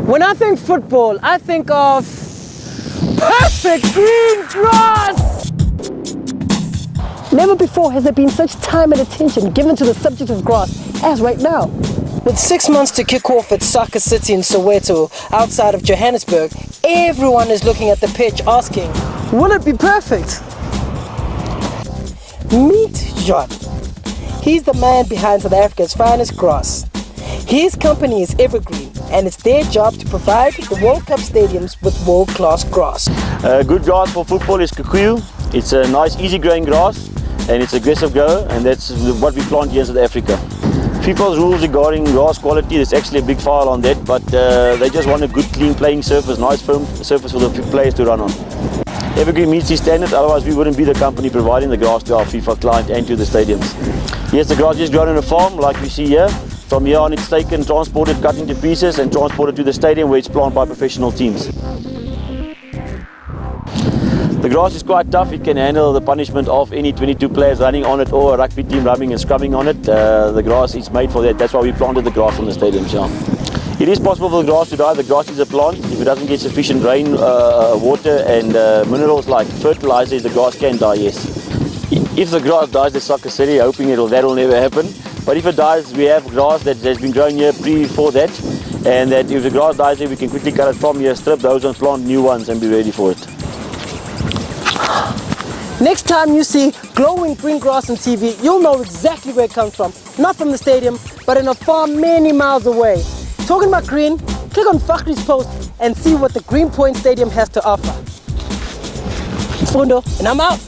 When I think football, I think of perfect green grass! Never before has there been such time and attention given to the subject of grass as right now. With 6 months to kick off at Soccer City in Soweto, outside of Johannesburg, everyone is looking at the pitch asking, will it be perfect? Meet John. He's the man behind South Africa's finest grass. His company is Evergreen, and it's their job to provide the World Cup stadiums with world-class grass. Good grass for football is Kikuyu. It's a nice, easy-growing grass, and it's aggressive grower, and that's what we plant here in South Africa. FIFA's rules regarding grass quality, there's actually a big file on that, but they just want a good, clean playing surface, nice firm surface for the players to run on. Evergreen meets these standards, otherwise we wouldn't be the company providing the grass to our FIFA client and to the stadiums. Yes, the grass is grown on a farm, like we see here. From here on, it's taken, transported, cut into pieces, and transported to the stadium where it's planted by professional teams. The grass is quite tough. It can handle the punishment of any 22 players running on it or a rugby team rubbing and scrubbing on it. The grass is made for that. That's why we planted the grass on the stadiums. Yeah. It is possible for the grass to die. The grass is a plant. If it doesn't get sufficient rain, water and minerals like fertilizers, the grass can die, yes. If the grass dies at Soccer City, hoping that'll never happen. But if it dies, we have grass that has been growing here before that, and that if the grass dies here, we can quickly cut it from here, strip those and plant new ones and be ready for it. Next time you see glowing green grass on TV, you'll know exactly where it comes from. Not from the stadium, but in a farm many miles away. Talking about green, click on Fakhri's post and see what the Green Point Stadium has to offer. It's Fundo, and I'm out.